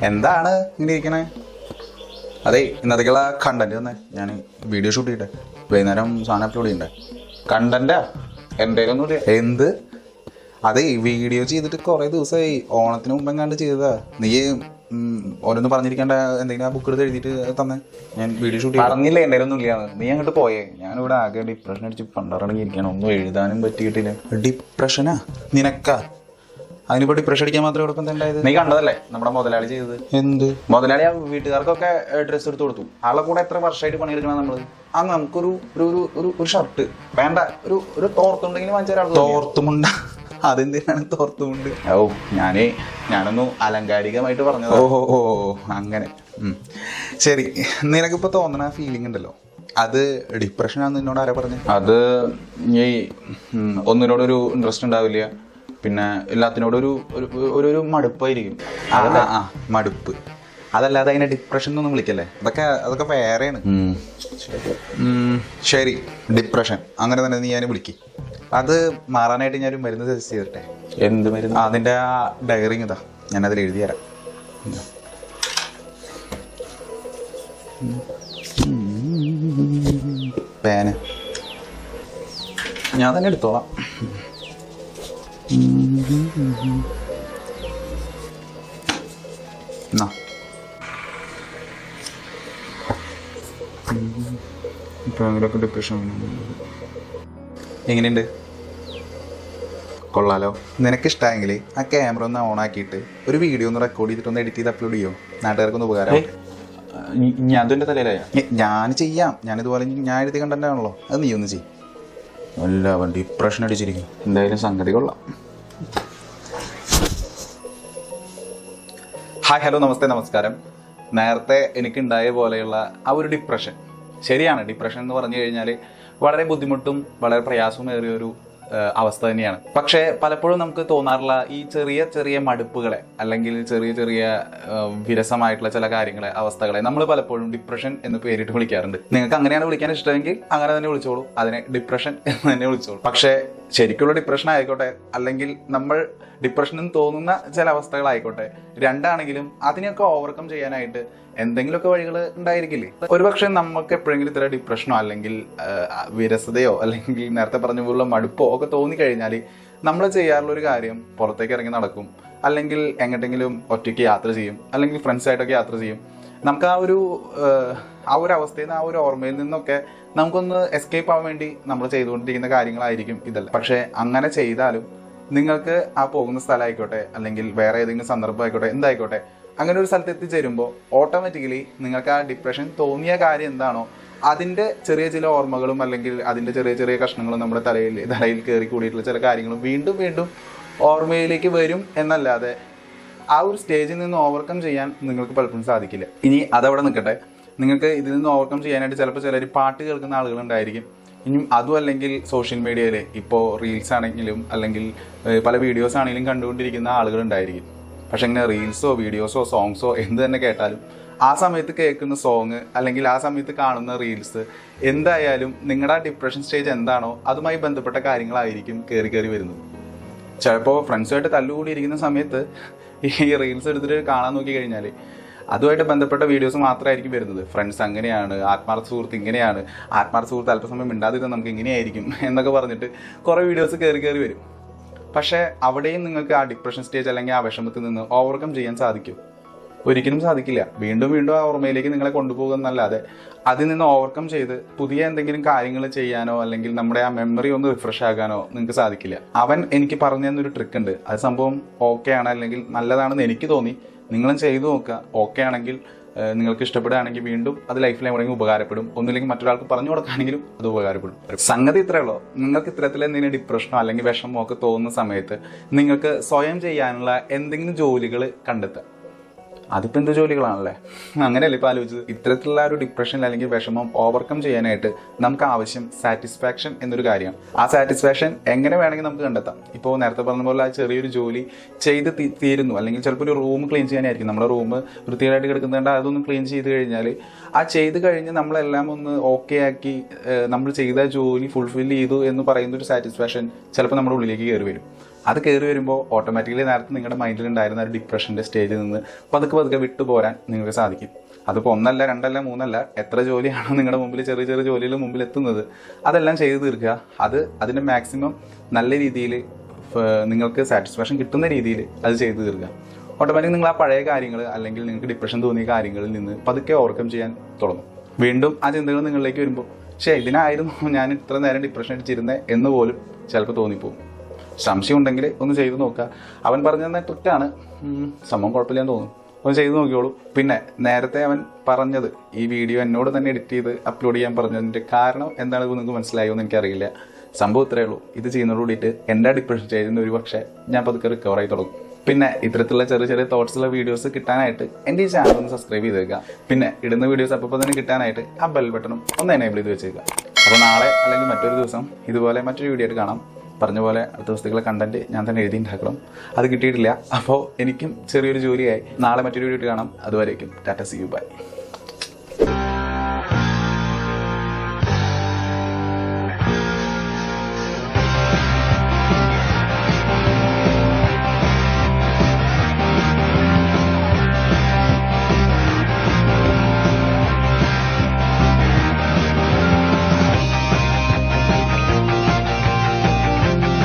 എന്താണ് ഇങ്ങനെ ഇരിക്കണേ? അതെ, ഇന്നത്തേക്കുള്ള കണ്ടന്റ് തന്നെ ഞാൻ വീഡിയോ ഷൂട്ട് ചെയ്യട്ടെ. വൈകുന്നേരം സാധനം അപ്ലോഡ് ചെയ്യണ്ടേ? കണ്ടന്റാ എൻ്റെ ഒന്നുമില്ല. എന്ത്? അതെ, വീഡിയോ ചെയ്തിട്ട് കുറേ ദിവസമായി. ഓണത്തിന് മുമ്പ് എങ്ങാണ്ട് ചെയ്തതാ. നീ ഓരോന്ന് പറഞ്ഞിരിക്കേണ്ട എന്തെങ്കിലും ആ ബുക്ക് എടുത്ത് എഴുതിയിട്ട് തന്നെ ഞാൻ വീഡിയോ ഷൂട്ട് പറഞ്ഞില്ലേ എൻ്റെ ഒന്നും ഇല്ലാന്ന്. നീ അങ്ങോട്ട് പോയേ. ഞാനിവിടെ ആകെ ഡിപ്രഷൻ അടിച്ച് പണ്ടറങ്ങിയിരിക്കുകയാണ്. ഒന്നും എഴുതാനും പറ്റിയിട്ടില്ല. ഡിപ്രഷനാ നിനക്കാ? അതിനിപ്പോ ഡിപ്രഷൻ അടിക്കാൻ മാത്രമേ ഇവിടെ എന്തായത്? നീ കണ്ടതല്ലേ നമ്മുടെ മുതലാളി ചെയ്തത്? എന്ത് മുതലാളി? ആ വീട്ടുകാർക്കൊക്കെ ഡ്രസ്സ് എടുത്ത് കൊടുത്തു. ആളെ കൂടെ എത്ര വർഷമായിട്ട് പണിയെടുക്കണം നമ്മള്. ആ നമുക്കൊരു ഒരു ഷർട്ട് വേണ്ട, ഒരു തോർത്തുണ്ടെങ്കിൽ വാങ്ങിച്ചാൽ. തോർത്തുമുണ്ട? അതെന്തിനാണ് തോർത്തുമുണ്ട്? ഞാനൊന്നു അലങ്കാരികമായിട്ട് പറഞ്ഞത്. ഓ അങ്ങനെ. ശരി, നിനക്കിപ്പോ തോന്നണ ഫീലിംഗ് ഉണ്ടല്ലോ, അത് ഡിപ്രഷൻ ആണെന്ന് നിന്നോട് ആരാ പറഞ്ഞു? അത് ഈ ഒന്നിനോടൊരു ഇൻട്രസ്റ്റ് ഉണ്ടാവില്ല, പിന്നെ എല്ലാത്തിനോടൊരു ഒരു മടുപ്പായിരിക്കും. മടുപ്പ്. അതല്ലാതെ അതിനെ ഡിപ്രഷൻ എന്നൊന്നും വിളിക്കല്ലേ. അതൊക്കെ വേറെയാണ്. ശരി, ഡിപ്രഷൻ അങ്ങനെ തന്നെ നീ ഞാൻ വിളിക്കും. അത് മാറാനായിട്ട് ഞാനൊരു മരുന്ന് സജസ്റ്റ് ചെയ്തിട്ടെ. എന്ത് മരുന്ന്? അതിൻ്റെ ആ ഡയറി ഇതാ, ഞാനതിൽ എഴുതി തരാം. പേന ഞാൻ തന്നെ എടുത്തോളാം. ഇപ്പൊ ഡിപ്രഷൻ എങ്ങനെയുണ്ട്? കൊള്ളാലോ. നിനക്കിഷ്ടമെങ്കിൽ ആ ക്യാമറ ഒന്ന് ഓൺ ആക്കിയിട്ട് ഒരു വീഡിയോ ഒന്ന് റെക്കോർഡ് ചെയ്തിട്ട് ഒന്ന് എഡിറ്റ് ചെയ്ത് അപ്ലോഡ് ചെയ്യോ? നാട്ടുകാർക്കൊന്ന് ഉപകാരം. അതിൻ്റെ തലയിലായ ഞാൻ ചെയ്യാം. ഞാനിതുപോലെ ഞാൻ എഴുതി കണ്ടന്റാണല്ലോ, അത് നീ ഒന്ന് ചെയ്യും. എല്ലാവരും ഡിപ്രഷൻ അടിച്ചിരിക്കും. എന്തായാലും സംഗതി കൊള്ളാം. ഹായ്, ഹലോ, നമസ്തേ, നമസ്കാരം. നേരത്തെ എനിക്കുണ്ടായ പോലെയുള്ള ആ ഒരു ഡിപ്രഷൻ ശരിയാണ്. ഡിപ്രഷൻ എന്ന് പറഞ്ഞു കഴിഞ്ഞാൽ വളരെ ബുദ്ധിമുട്ടും വളരെ പ്രയാസമേറിയൊരു അവസ്ഥ തന്നെയാണ്. പക്ഷേ പലപ്പോഴും നമുക്ക് തോന്നാറുള്ള ഈ ചെറിയ ചെറിയ മടുപ്പുകളെ, അല്ലെങ്കിൽ ചെറിയ ചെറിയ വിരസമായിട്ടുള്ള ചില കാര്യങ്ങളെ, അവസ്ഥകളെ നമ്മൾ പലപ്പോഴും ഡിപ്രഷൻ എന്ന് പേരിട്ട് വിളിക്കാറുണ്ട്. നിങ്ങൾക്ക് അങ്ങനെയാണ് വിളിക്കാൻ ഇഷ്ടമെങ്കിൽ അങ്ങനെ തന്നെ വിളിച്ചോളൂ, അതിനെ ഡിപ്രഷൻ എന്ന് തന്നെ വിളിച്ചോളൂ. പക്ഷേ ശരിക്കുള്ള ഡിപ്രഷൻ ആയിക്കോട്ടെ, അല്ലെങ്കിൽ നമ്മൾ ഡിപ്രഷൻ എന്ന് തോന്നുന്ന ചില അവസ്ഥകളായിക്കോട്ടെ, രണ്ടാണെങ്കിലും അതിനെയൊക്കെ ഓവർകം ചെയ്യാനായിട്ട് എന്തെങ്കിലുമൊക്കെ വഴികൾ ഉണ്ടായിരിക്കില്ലേ? ഒരുപക്ഷെ നമുക്ക് എപ്പോഴെങ്കിലും ഇത്ര ഡിപ്രഷനോ അല്ലെങ്കിൽ വിരസതയോ അല്ലെങ്കിൽ നേരത്തെ പറഞ്ഞ പോലുള്ള മടുപ്പോ ഒക്കെ തോന്നിക്കഴിഞ്ഞാൽ നമ്മൾ ചെയ്യാറുള്ള ഒരു കാര്യം പുറത്തേക്ക് ഇറങ്ങി നടക്കും, അല്ലെങ്കിൽ എങ്ങോട്ടെങ്കിലും ഒറ്റയ്ക്ക് യാത്ര ചെയ്യും, അല്ലെങ്കിൽ ഫ്രണ്ട്സായിട്ടൊക്കെ യാത്ര ചെയ്യും. നമുക്ക് ആ ഒരു അവസ്ഥയിൽ നിന്ന്, ആ ഒരു ഓർമ്മയിൽ നിന്നൊക്കെ നമുക്കൊന്ന് എസ്കേപ്പ് ആവാൻ വേണ്ടി നമ്മൾ ചെയ്തുകൊണ്ടിരിക്കുന്ന കാര്യങ്ങളായിരിക്കും ഇതല്ല. പക്ഷെ അങ്ങനെ ചെയ്താലും നിങ്ങൾക്ക് ആ പോകുന്ന സ്ഥലമായിക്കോട്ടെ, അല്ലെങ്കിൽ വേറെ ഏതെങ്കിലും സന്ദർഭം ആയിക്കോട്ടെ, എന്തായിക്കോട്ടെ, അങ്ങനെ ഒരു സ്ഥലത്ത് എത്തിച്ചേരുമ്പോൾ ഓട്ടോമാറ്റിക്കലി നിങ്ങൾക്ക് ആ ഡിപ്രഷൻ തോന്നിയ കാര്യം എന്താണോ അതിൻ്റെ ചെറിയ ചില ഓർമ്മകളും അല്ലെങ്കിൽ അതിൻ്റെ ചെറിയ ചെറിയ കഷ്ണങ്ങളും നമ്മുടെ തലയിൽ കയറി കൂടിയിട്ടുള്ള ചില കാര്യങ്ങളും വീണ്ടും വീണ്ടും ഓർമ്മയിലേക്ക് വരും എന്നല്ലാതെ ആ ഒരു സ്റ്റേജിൽ നിന്ന് ഓവർകം ചെയ്യാൻ നിങ്ങൾക്ക് പലപ്പോഴും സാധിക്കില്ല. ഇനി അതവിടെ നിൽക്കട്ടെ, നിങ്ങൾക്ക് ഇതിൽ നിന്ന് ഓവർകം ചെയ്യാനായിട്ട് ചിലപ്പോൾ ചിലർ പാട്ട് കേൾക്കുന്ന ആളുകളുണ്ടായിരിക്കും. ഇനിയും അതും അല്ലെങ്കിൽ സോഷ്യൽ മീഡിയയിൽ ഇപ്പോൾ റീൽസ് ആണെങ്കിലും അല്ലെങ്കിൽ പല വീഡിയോസ് ആണെങ്കിലും കണ്ടുകൊണ്ടിരിക്കുന്ന ആളുകളുണ്ടായിരിക്കും. പക്ഷെ ഇങ്ങനെ റീൽസോ വീഡിയോസോ സോങ്സോ എന്ത് തന്നെ കേട്ടാലും ആ സമയത്ത് കേൾക്കുന്ന സോങ് അല്ലെങ്കിൽ ആ സമയത്ത് കാണുന്ന റീൽസ് എന്തായാലും നിങ്ങളുടെ ആ ഡിപ്രഷൻ സ്റ്റേജ് എന്താണോ അതുമായി ബന്ധപ്പെട്ട കാര്യങ്ങളായിരിക്കും കയറി വരുന്നത്. ചിലപ്പോൾ ഫ്രണ്ട്സുമായിട്ട് തല്ലുകൂടിയിരിക്കുന്ന സമയത്ത് ഈ റീൽസ് എടുത്തിട്ട് കാണാൻ നോക്കി കഴിഞ്ഞാൽ അതുമായിട്ട് ബന്ധപ്പെട്ട വീഡിയോസ് മാത്രമായിരിക്കും വരുന്നത്. ഫ്രണ്ട്സ് അങ്ങനെയാണ്, ആത്മാർത്ഥ സുഹൃത്ത് ഇങ്ങനെയാണ്, ആത്മാർത്ഥ സുഹൃത്ത് അല്പസമയം മിണ്ടാതിരുന്നാൽ നമുക്ക് ഇങ്ങനെയായിരിക്കും എന്നൊക്കെ പറഞ്ഞിട്ട് കുറേ വീഡിയോസ് കയറി വരും. പക്ഷേ അവിടെയും നിങ്ങൾക്ക് ആ ഡിപ്രഷൻ സ്റ്റേജ് അല്ലെങ്കിൽ ആ വിഷമത്തിൽ നിന്ന് ഓവർകം ചെയ്യാൻ സാധിക്കും? ഒരിക്കലും സാധിക്കില്ല. വീണ്ടും വീണ്ടും ആ ഓർമ്മയിലേക്ക് നിങ്ങളെ കൊണ്ടുപോകുന്നല്ലാതെ അതിൽ നിന്ന് ഓവർകം ചെയ്ത് പുതിയ എന്തെങ്കിലും കാര്യങ്ങൾ ചെയ്യാനോ അല്ലെങ്കിൽ നമ്മുടെ ആ മെമ്മറി ഒന്ന് റിഫ്രഷ് ആകാനോ നിങ്ങൾക്ക് സാധിക്കില്ല. അവൻ എനിക്ക് പറഞ്ഞു തന്നൊരു ട്രിക്ക് ഉണ്ട്. അത് സംഭവം ഓക്കെ ആണ് അല്ലെങ്കിൽ നല്ലതാണെന്ന് എനിക്ക് തോന്നി. നിങ്ങളും ചെയ്തു നോക്കുക. ഓക്കെ ആണെങ്കിൽ, നിങ്ങൾക്ക് ഇഷ്ടപ്പെടുകയാണെങ്കിൽ വീണ്ടും അത് ലൈഫിൽ എവിടെയെങ്കിലും ഉപകാരപ്പെടും. ഒന്നുമില്ലെങ്കിൽ മറ്റൊരാൾക്ക് പറഞ്ഞു കൊടുക്കുകയാണെങ്കിലും അത് ഉപകാരപ്പെടും. സംഗതി ഇത്രയേ ഉള്ളൂ. നിങ്ങൾക്ക് ഇത്തരത്തിൽ എന്തെങ്കിലും ഡിപ്രഷനോ അല്ലെങ്കിൽ വിഷമോ ഒക്കെ തോന്നുന്ന സമയത്ത് നിങ്ങൾക്ക് സ്വയം ചെയ്യാനുള്ള എന്തെങ്കിലും ജോലികൾ കണ്ടെത്തുക. അതിപ്പോൾ എന്ത് ജോലികളാണല്ലേ? അങ്ങനെയല്ലേ ഇപ്പോൾ ആലോചിച്ചത്? ഇത്തരത്തിലുള്ള ഒരു ഡിപ്രഷൻ അല്ലെങ്കിൽ വിഷമം ഓവർകം ചെയ്യാനായിട്ട് നമുക്ക് ആവശ്യം സാറ്റിസ്ഫാക്ഷൻ എന്നൊരു കാര്യമാണ്. ആ സാറ്റിസ്ഫാക്ഷൻ എങ്ങനെ വേണമെങ്കിൽ നമുക്ക് കണ്ടെത്താം. ഇപ്പോൾ നേരത്തെ പറഞ്ഞ പോലെ ആ ചെറിയൊരു ജോലി ചെയ്ത് തീരുന്നു, അല്ലെങ്കിൽ ചിലപ്പോൾ ഒരു റൂം ക്ലീൻ ചെയ്യാനായിരിക്കും. നമ്മുടെ റൂം വൃത്തിയായിട്ട് കിടക്കുന്നുണ്ട്, അതൊന്ന് ക്ലീൻ ചെയ്ത് കഴിഞ്ഞാൽ ആ ചെയ്ത് കഴിഞ്ഞ് നമ്മളെല്ലാം ഒന്ന് ഓക്കെ ആക്കി നമ്മൾ ചെയ്ത ജോലി ഫുൾഫിൽ ചെയ്തു എന്ന് പറയുന്ന ഒരു സാറ്റിസ്ഫാക്ഷൻ ചിലപ്പോൾ നമ്മുടെ ഉള്ളിലേക്ക് കയറി വരും. അത് കയറി വരുമ്പോൾ ഓട്ടോമാറ്റിക്കലി നേരത്തെ നിങ്ങളുടെ മൈൻഡിൽ ഉണ്ടായിരുന്ന ഒരു ഡിപ്രഷൻ്റെ സ്റ്റേജിൽ നിന്ന് പതുക്കെ വിട്ടു പോരാൻ നിങ്ങൾക്ക് സാധിക്കും. അതിപ്പോൾ 1 2 3 എത്ര ജോലിയാണോ നിങ്ങളുടെ മുമ്പിൽ ചെറിയ ചെറിയ ജോലികൾ മുമ്പിൽ എത്തുന്നത് അതെല്ലാം ചെയ്ത് തീർക്കുക. അതിൻ്റെ മാക്സിമം നല്ല രീതിയിൽ നിങ്ങൾക്ക് സാറ്റിസ്ഫാക്ഷൻ കിട്ടുന്ന രീതിയിൽ അത് ചെയ്ത് തീർക്കുക. ഓട്ടോമാറ്റിക് നിങ്ങൾ ആ പഴയ കാര്യങ്ങൾ അല്ലെങ്കിൽ നിങ്ങൾക്ക് ഡിപ്രഷൻ തോന്നിയ കാര്യങ്ങളിൽ നിന്ന് പതുക്കെ ഓവർകം ചെയ്യാൻ തുടങ്ങും. വീണ്ടും ആ ചിന്തകൾ നിങ്ങളിലേക്ക് വരുമ്പോൾ ഇതിനായിരുന്നു ഞാൻ ഇത്ര നേരം ഡിപ്രഷൻ അടിച്ചിരുന്നത് എന്ന് പോലും ചിലപ്പോൾ തോന്നിപ്പോകും. സംശയം ഉണ്ടെങ്കിൽ ഒന്ന് ചെയ്ത് നോക്കുക. അവൻ പറഞ്ഞു തന്നെ ട്രിക്കാണ്, സംഭവം കുഴപ്പമില്ലാന്ന് തോന്നും, ഒന്ന് ചെയ്ത് നോക്കിയോളൂ. പിന്നെ നേരത്തെ അവൻ പറഞ്ഞത് ഈ വീഡിയോ എന്നോട് തന്നെ എഡിറ്റ് ചെയ്ത് അപ്ലോഡ് ചെയ്യാൻ പറഞ്ഞതിൻ്റെ കാരണം എന്താണെന്ന് നിങ്ങൾക്ക് മനസ്സിലായോ എന്ന് എനിക്കറിയില്ല. സംഭവം ഇത്രയേ ഉള്ളൂ. ഇത് ചെയ്യുന്നതോട് കൂടിയിട്ട് എൻ്റെ ഡിപ്രഷൻ സ്റ്റേജിൽ ഒരു പക്ഷേ ഞാൻ പതുക്കെ റിക്കവറായി തുടങ്ങും. പിന്നെ ഇത്തരത്തിലുള്ള ചെറിയ ചെറിയ തോട്ട്സുള്ള വീഡിയോസ് കിട്ടാനായിട്ട് എൻ്റെ ഈ ചാനൽ ഒന്ന് സബ്സ്ക്രൈബ് ചെയ്തേക്കുക. പിന്നെ ഇടുന്ന വീഡിയോസ് അപ്പോൾ തന്നെ കിട്ടാനായിട്ട് ആ ബെൽ ബട്ടണും ഒന്ന് എനേബിൾ ചെയ്ത് വെച്ചേക്കുക. അപ്പോൾ നാളെ അല്ലെങ്കിൽ മറ്റൊരു ദിവസം ഇതുപോലെ മറ്റൊരു വീഡിയോ ആയിട്ട് കാണാം. പറഞ്ഞ പോലെ അടുത്ത ദിവസത്തേക്കുള്ള കണ്ടന്റ് ഞാൻ തന്നെ എഴുതി ഉണ്ടാക്കണം. അത് കിട്ടിയിട്ടില്ല. അപ്പോൾ എനിക്കും ചെറിയൊരു ജോലിയായി. നാളെ മറ്റൊരു വീഡിയോ ആയിട്ട് കാണാം. അതുവരേക്കും ടാറ്റ, സീ യു, ബൈ.